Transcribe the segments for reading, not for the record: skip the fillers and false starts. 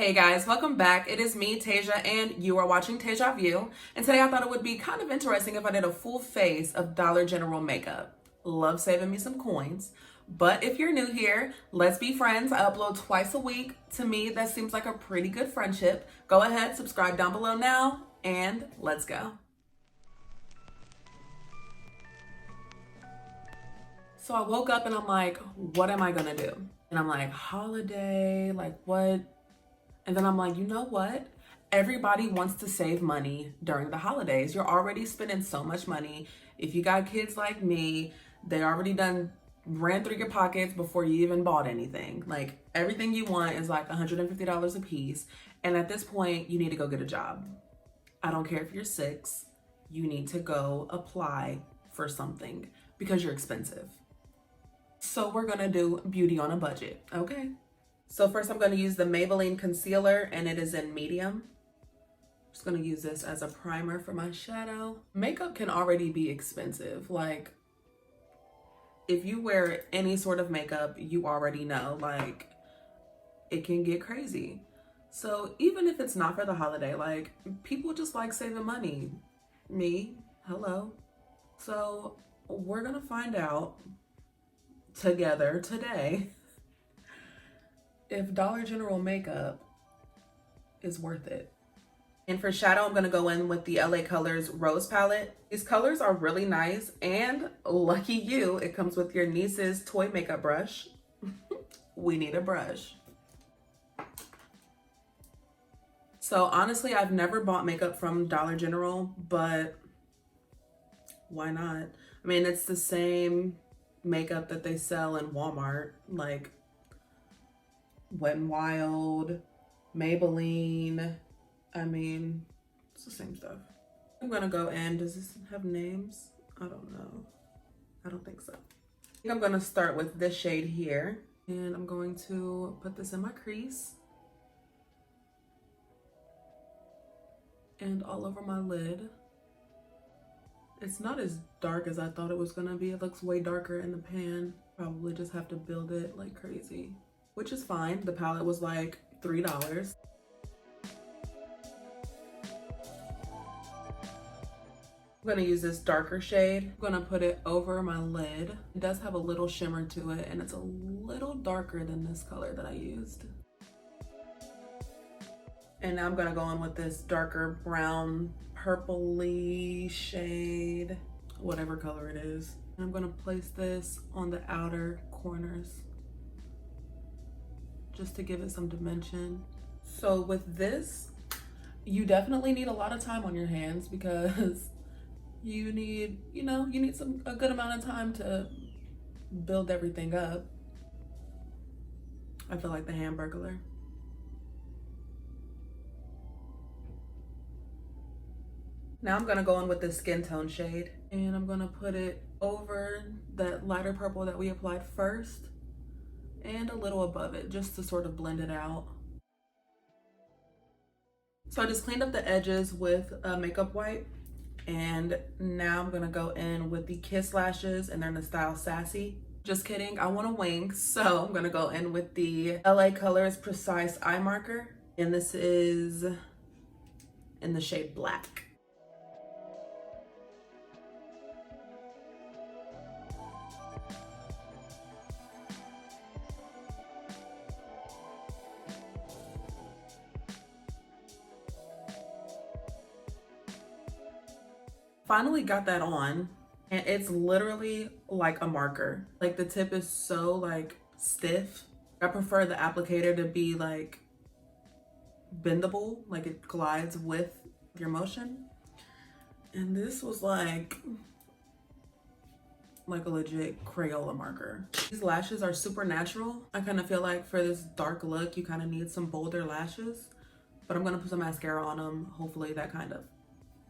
Hey guys, welcome back. It is me, Taija, and you are watching Taija View. And today I thought it would be kind of interesting if I did a full face of Dollar General makeup. Love saving me some coins. But if you're new here, let's be friends. I upload twice a week. To me, that seems like a pretty good friendship. Go ahead, subscribe down below now, and let's go. So I woke up and I'm like, what am I gonna do? And I'm like, holiday, like what? And then I'm like, you know what? Everybody wants to save money during the holidays. You're already spending so much money. If you got kids like me, they already done ran through your pockets before you even bought anything. Like everything you want is like $150 a piece. And at this point, you need to go get a job. I don't care if you're 6, you need to go apply for something because you're expensive. So we're gonna do beauty on a budget, okay? So first I'm going to use the Maybelline concealer and it is in medium. I'm just going to use this as a primer for my shadow. Makeup can already be expensive. Like if you wear any sort of makeup, you already know like it can get crazy. So even if it's not for the holiday, like people just like saving money. Me, hello. So we're going to find out together today if Dollar General makeup is worth it. And for shadow, I'm gonna go in with the LA Colors Rose Palette. These colors are really nice, and lucky you, it comes with your niece's toy makeup brush. We need a brush. So honestly, I've never bought makeup from Dollar General, but why not? I mean, it's the same makeup that they sell in Walmart, like Wet n Wild, Maybelline. I mean, it's the same stuff. I'm gonna go in. Does this have names? I don't know. I don't think so. I think I'm gonna start with this shade here. And I'm going to put this in my crease. And all over my lid. It's not as dark as I thought it was gonna be. It looks way darker in the pan. Probably just have to build it like crazy, which is fine. The palette was like $3. I'm gonna use this darker shade. I'm gonna put it over my lid. It does have a little shimmer to it and it's a little darker than this color that I used. And now I'm gonna go in with this darker brown, purpley shade, whatever color it is. And I'm gonna place this on the outer corners just to give it some dimension. So with this, you definitely need a lot of time on your hands because you need, you need a good amount of time to build everything up. I feel like the Hamburglar. Now I'm gonna go in with this skin tone shade and I'm gonna put it over that lighter purple that we applied first and a little above it just to sort of blend it out. So I just cleaned up the edges with a makeup wipe, and now I'm gonna go in with the Kiss lashes and they're in the style Sassy. Just kidding, I want a wing, so I'm gonna go in with the LA Colors Precise Eye Marker, and this is in the shade Black. Finally got that on, and it's literally like a marker. Like the tip is so like stiff. I prefer the applicator to be like bendable, like it glides with your motion. And this was like a legit Crayola marker. These lashes are super natural. I kind of feel like for this dark look, you kind of need some bolder lashes, but I'm gonna put some mascara on them. Hopefully that kind of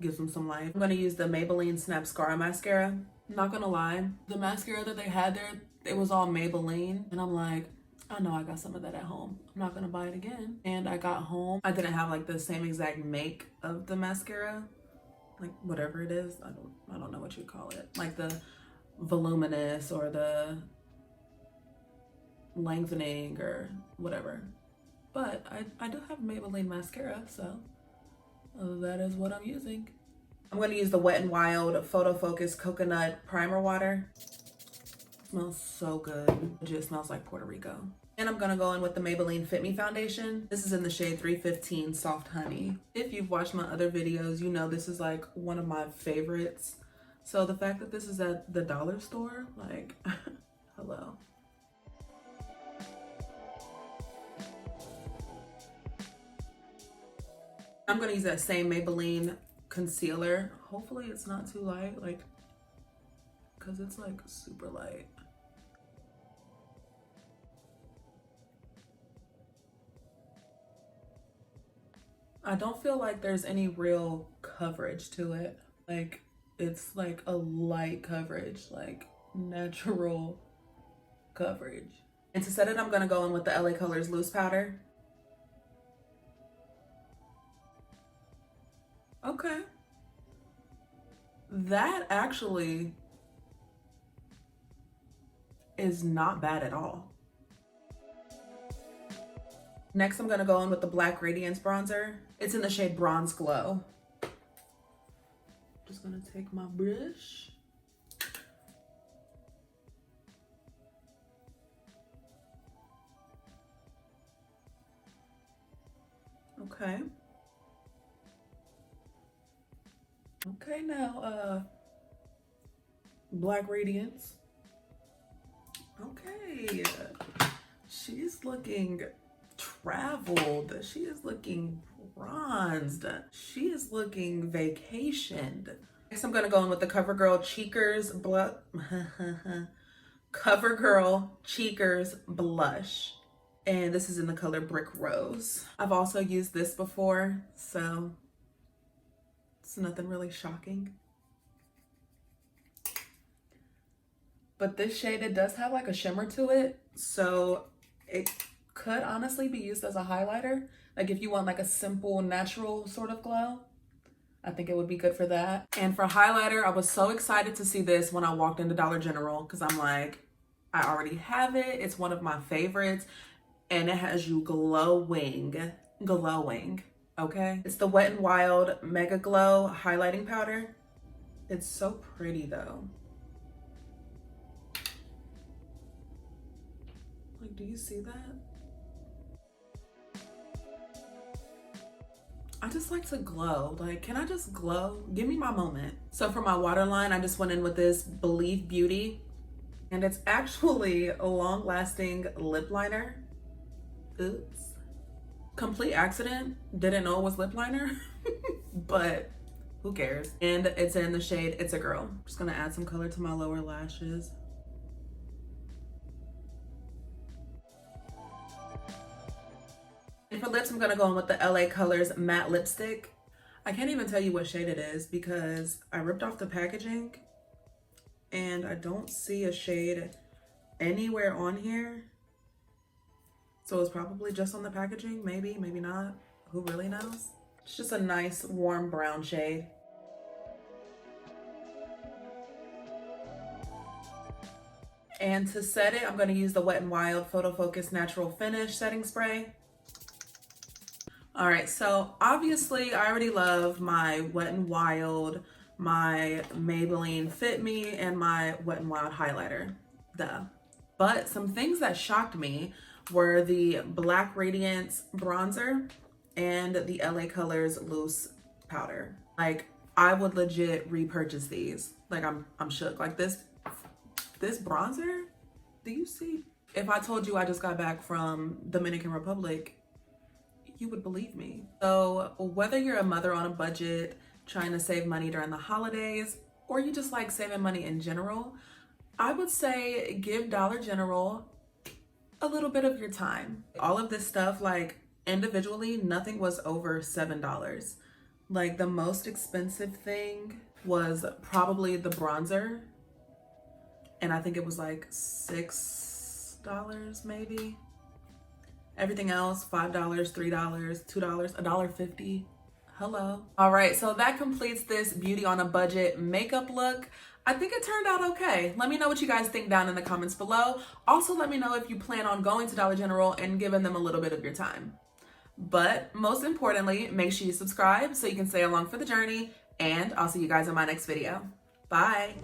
gives them some life. I'm gonna use the Maybelline Snapscara mascara. I'm not gonna lie, the mascara that they had there, it was all Maybelline. And I'm like, I know I got some of that at home. I'm not gonna buy it again. And I got home, I didn't have like the same exact make of the mascara. Like whatever it is, I don't know what you call it. Like the voluminous or the lengthening or whatever. but I do have Maybelline mascara, so that is what I'm using. I'm going to use the Wet n Wild Photofocus Coconut Primer Water. It smells so good. It just smells like Puerto Rico. And I'm going to go in with the Maybelline Fit Me Foundation. This is in the shade 315 Soft Honey. If you've watched my other videos, you know this is like one of my favorites. So the fact that this is at the dollar store, like, hello. I'm going to use that same Maybelline concealer. Hopefully it's not too light, like, because it's like super light. I don't feel like there's any real coverage to it. Like, it's like a light coverage, like natural coverage. And to set it, I'm gonna go in with the LA Colors Loose Powder. Okay. That actually is not bad at all. Next, I'm gonna go in with the Black Radiance Bronzer. It's in the shade Bronze Glow. Just gonna take my brush. Okay. Okay, now, Black Radiance. Okay. She's looking traveled. She is looking bronzed. She is looking vacationed. Next, I'm gonna go in with the Covergirl Cheekers Covergirl Cheekers Blush. And this is in the color Brick Rose. I've also used this before, so it's nothing really shocking. But this shade, it does have like a shimmer to it, so it could honestly be used as a highlighter. Like if you want like a simple, natural sort of glow, I think it would be good for that. And for highlighter, I was so excited to see this when I walked into Dollar General because I'm like, I already have it. It's one of my favorites and it has you glowing, okay? It's the Wet n Wild Mega Glow Highlighting Powder. It's so pretty though. Like, do you see that? I just like to glow. Like, can I just glow? Give me my moment. So for my waterline, I just went in with this Believe Beauty. And it's actually a long-lasting lip liner. Oops. Complete accident. Didn't know it was lip liner. But who cares? And it's in the shade It's a Girl. I'm just gonna add some color to my lower lashes. And for lips, I'm gonna go in with the LA Colors Matte Lipstick. I can't even tell you what shade it is because I ripped off the packaging and I don't see a shade anywhere on here. So it's probably just on the packaging, maybe, maybe not. Who really knows? It's just a nice warm brown shade. And to set it, I'm gonna use the Wet n Wild Photofocus Natural Finish Setting Spray. All right, so obviously I already love my Wet n Wild, my Maybelline Fit Me, and my Wet n Wild highlighter, duh. But some things that shocked me were the Black Radiance bronzer and the LA Colors loose powder. Like, I would legit repurchase these. Like, I'm shook. Like this bronzer, do you see? If I told you I just got back from Dominican Republic, you would believe me. So whether you're a mother on a budget, trying to save money during the holidays, or you just like saving money in general, I would say give Dollar General a little bit of your time. All of this stuff, like individually, nothing was over $7. Like the most expensive thing was probably the bronzer. And I think it was like $6 maybe. Everything else, $5, $3, $2, $1.50. Hello. All right, so that completes this beauty on a budget makeup look. I think it turned out okay. Let me know what you guys think down in the comments below. Also, let me know if you plan on going to Dollar General and giving them a little bit of your time. But most importantly, make sure you subscribe so you can stay along for the journey, and I'll see you guys in my next video. Bye.